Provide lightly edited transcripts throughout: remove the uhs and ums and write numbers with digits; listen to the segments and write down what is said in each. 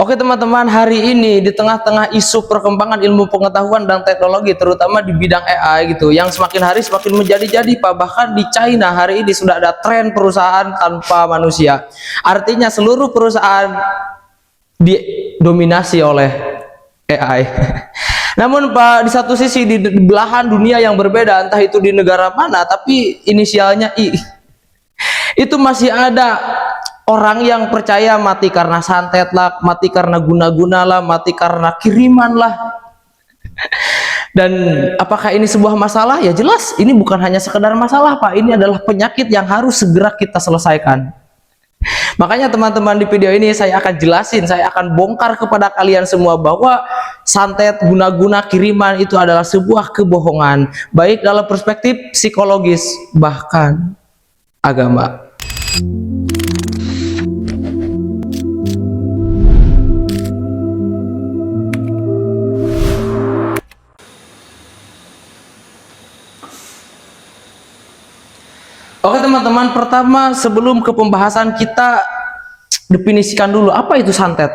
Oke teman-teman, hari ini di tengah-tengah isu perkembangan ilmu pengetahuan dan teknologi, terutama di bidang AI gitu, yang semakin hari semakin menjadi-jadi Pak. Bahkan di China hari ini sudah ada tren perusahaan tanpa manusia. Artinya seluruh perusahaan didominasi oleh AI. Namun Pak, di satu sisi di belahan dunia yang berbeda, entah itu di negara mana, tapi inisialnya I, itu masih ada orang yang percaya mati karena santet lah, mati karena guna-guna lah, mati karena kiriman lah. Dan apakah ini sebuah masalah? Ya jelas ini bukan hanya sekedar masalah Pak, ini adalah penyakit yang harus segera kita selesaikan. Makanya teman-teman, di video ini saya akan jelasin, saya akan bongkar kepada kalian semua bahwa santet, guna-guna, kiriman itu adalah sebuah kebohongan, baik dalam perspektif psikologis bahkan agama. Oke teman-teman, pertama sebelum ke pembahasan kita definisikan dulu apa itu santet.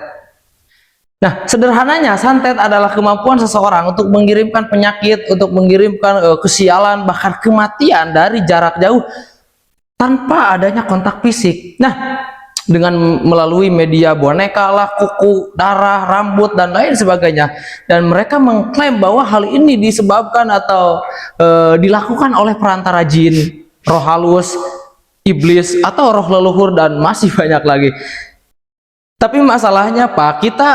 Nah, sederhananya santet adalah kemampuan seseorang untuk mengirimkan penyakit, untuk mengirimkan kesialan, bahkan kematian dari jarak jauh tanpa adanya kontak fisik. Nah, dengan melalui media boneka lah, kuku, darah, rambut, dan lain sebagainya. Dan mereka mengklaim bahwa hal ini disebabkan atau dilakukan oleh perantara jin, roh halus, iblis, atau roh leluhur, dan masih banyak lagi. Tapi masalahnya Pak, kita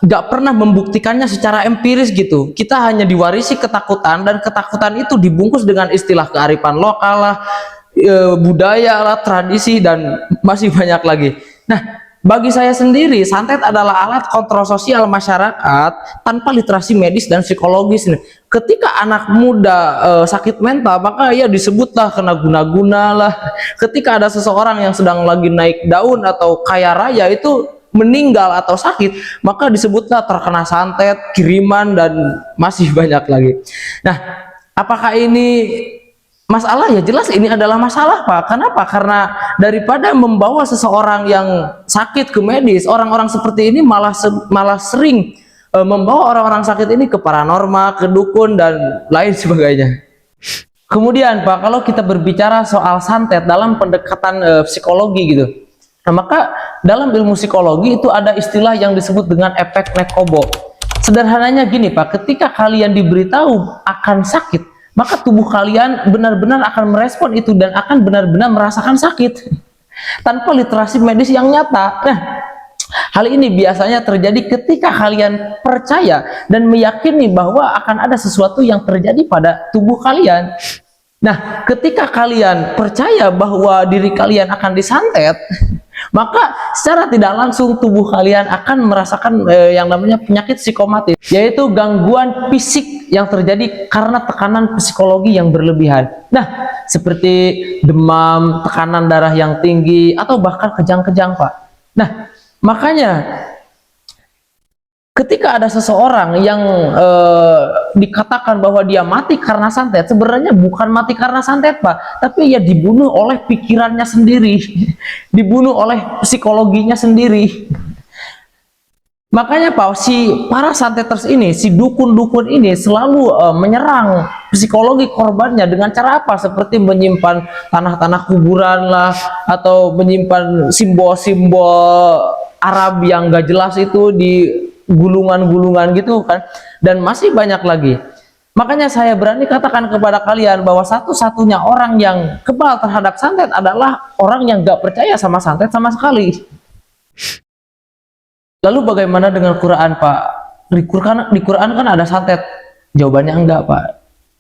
nggak pernah membuktikannya secara empiris gitu. Kita hanya diwarisi ketakutan, dan ketakutan itu dibungkus dengan istilah kearifan lokal lah, budaya lah, tradisi, dan masih banyak lagi. Nah, bagi saya sendiri, santet adalah alat kontrol sosial masyarakat tanpa literasi medis dan psikologis. Ketika anak muda sakit mental, maka ya disebutlah kena guna-guna lah. Ketika ada seseorang yang sedang lagi naik daun atau kaya raya itu meninggal atau sakit, maka disebutlah terkena santet, kiriman, dan masih banyak lagi. Nah, apakah ini masalah? Ya jelas ini adalah masalah Pak. Kenapa? Karena daripada membawa seseorang yang sakit ke medis, orang-orang seperti ini malah sering membawa orang-orang sakit ini ke paranormal, ke dukun, dan lain sebagainya. Kemudian Pak, kalau kita berbicara soal santet dalam pendekatan psikologi gitu, nah, maka dalam ilmu psikologi itu ada istilah yang disebut dengan efek Nekobo. Sederhananya gini Pak, ketika kalian diberitahu akan sakit, maka tubuh kalian benar-benar akan merespon itu dan akan benar-benar merasakan sakit tanpa literasi medis yang nyata. Nah, hal ini biasanya terjadi ketika kalian percaya dan meyakini bahwa akan ada sesuatu yang terjadi pada tubuh kalian. Nah, ketika kalian percaya bahwa diri kalian akan disantet, maka secara tidak langsung tubuh kalian akan merasakan yang namanya penyakit psikomatis, yaitu gangguan fisik yang terjadi karena tekanan psikologi yang berlebihan. Nah, seperti demam, tekanan darah yang tinggi, atau bahkan kejang-kejang Pak. Nah, makanya ketika ada seseorang yang dikatakan bahwa dia mati karena santet, sebenarnya bukan mati karena santet Pak, tapi ya dibunuh oleh pikirannya sendiri, dibunuh oleh psikologinya sendiri. Makanya Pak, si para santeters ini, si dukun-dukun ini selalu menyerang psikologi korbannya dengan cara apa? Seperti menyimpan tanah-tanah kuburan lah, atau menyimpan simbol-simbol Arab yang gak jelas itu di gulungan-gulungan gitu kan, dan masih banyak lagi. Makanya saya berani katakan kepada kalian bahwa satu-satunya orang yang kebal terhadap santet adalah orang yang gak percaya sama santet sama sekali. Lalu bagaimana dengan Quran Pak? Di Quran kan ada santet? Jawabannya enggak Pak,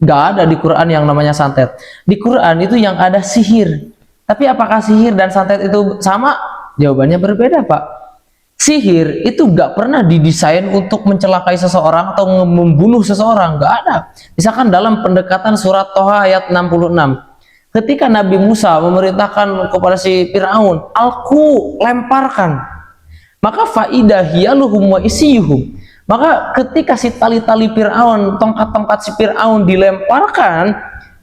gak ada di Quran yang namanya santet. Di Quran itu yang ada sihir. Tapi apakah sihir dan santet itu sama? Jawabannya berbeda Pak. Sihir itu gak pernah didesain untuk mencelakai seseorang atau membunuh seseorang, gak ada. Misalkan dalam pendekatan surat Toha ayat 66, ketika Nabi Musa memerintahkan kepada si Fir'aun, alku, lemparkan, maka faidah hiyaluhum wa isiyuhum, maka ketika si tali-tali Fir'aun, tongkat-tongkat si Fir'aun dilemparkan,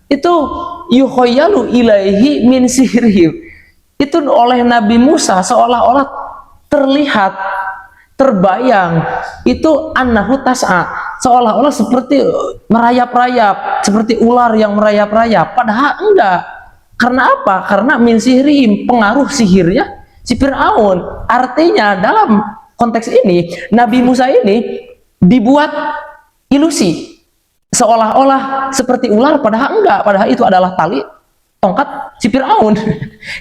itu yuhoyalu ilaihi min sihirihim, itu oleh Nabi Musa seolah-olah terlihat terbayang itu annahu tas'a, seolah-olah seperti merayap-rayap, seperti ular yang merayap-rayap, padahal enggak. Karena apa? Karena min sihrihim, pengaruh sihirnya si Fir'aun. Artinya dalam konteks ini Nabi Musa ini dibuat ilusi seolah-olah seperti ular, padahal enggak, padahal itu adalah tali tongkat si Fir'aun.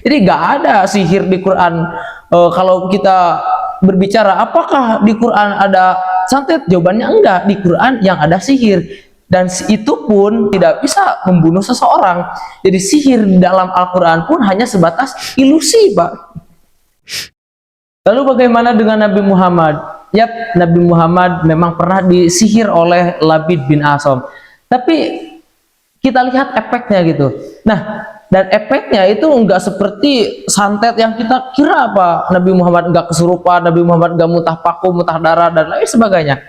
Jadi enggak ada sihir di Quran. Kalau kita berbicara apakah di Quran ada santet, jawabannya enggak. Di Quran yang ada sihir, dan itu pun tidak bisa membunuh seseorang. Jadi sihir di dalam Al-Quran pun hanya sebatas ilusi, Pak. Lalu bagaimana dengan Nabi Muhammad? Yap, Nabi Muhammad memang pernah disihir oleh Labid bin Asom, tapi kita lihat efeknya gitu. Nah, dan efeknya itu enggak seperti santet yang kita kira, apa Nabi Muhammad enggak kesurupan, Nabi Muhammad enggak muntah paku, muntah darah dan lain sebagainya.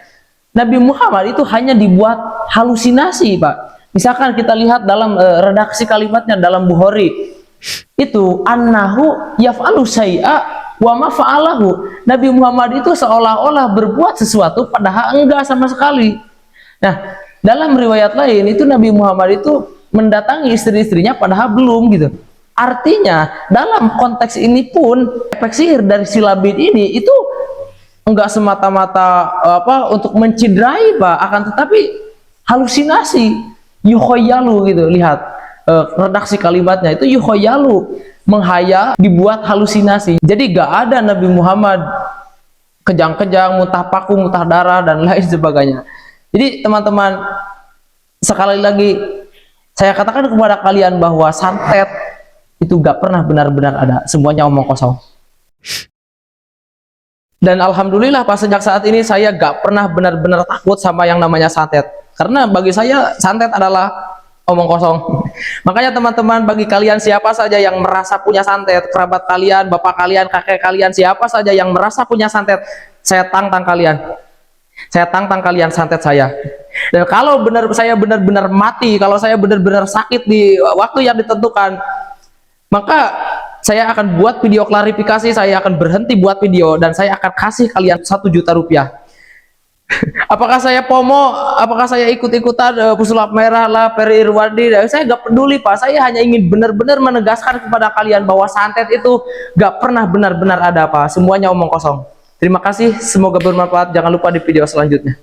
Nabi Muhammad itu hanya dibuat halusinasi, Pak. Misalkan kita lihat dalam redaksi kalimatnya dalam Bukhari, itu annahu yaf'alu syai'a wa ma fa'alahu. Nabi Muhammad itu seolah-olah berbuat sesuatu padahal enggak sama sekali. Nah, dalam riwayat lain itu Nabi Muhammad itu mendatangi istri-istrinya padahal belum gitu. Artinya dalam konteks ini pun efek sihir dari si Labid ini itu enggak semata-mata untuk mencidrai, Pak, akan tetapi halusinasi, yukhayyalu gitu. Lihat redaksi kalimatnya itu yukhayyalu, menghayal, dibuat halusinasi. Jadi gak ada Nabi Muhammad kejang-kejang, muntah paku, muntah darah dan lain sebagainya. Jadi teman-teman, sekali lagi saya katakan kepada kalian bahwa santet itu gak pernah benar-benar ada, semuanya omong kosong. Dan alhamdulillah Pak, sejak saat ini saya gak pernah benar-benar takut sama yang namanya santet, karena bagi saya santet adalah omong kosong. Makanya teman-teman, bagi kalian siapa saja yang merasa punya santet, kerabat kalian, bapak kalian, kakek kalian, siapa saja yang merasa punya santet, saya tantang kalian. Saya tantang kalian santet saya. Dan kalau saya benar-benar mati, kalau saya benar-benar sakit di waktu yang ditentukan, maka saya akan buat video klarifikasi, saya akan berhenti buat video, dan saya akan kasih kalian 1 juta rupiah. Apakah saya pomo, apakah saya ikut-ikutan pesulap merah lah, Peri Irwandi, saya gak peduli, Pak. Saya hanya ingin benar-benar menegaskan kepada kalian bahwa santet itu gak pernah benar-benar ada, Pak. Semuanya omong kosong. Terima kasih, semoga bermanfaat. Jangan lupa di video selanjutnya.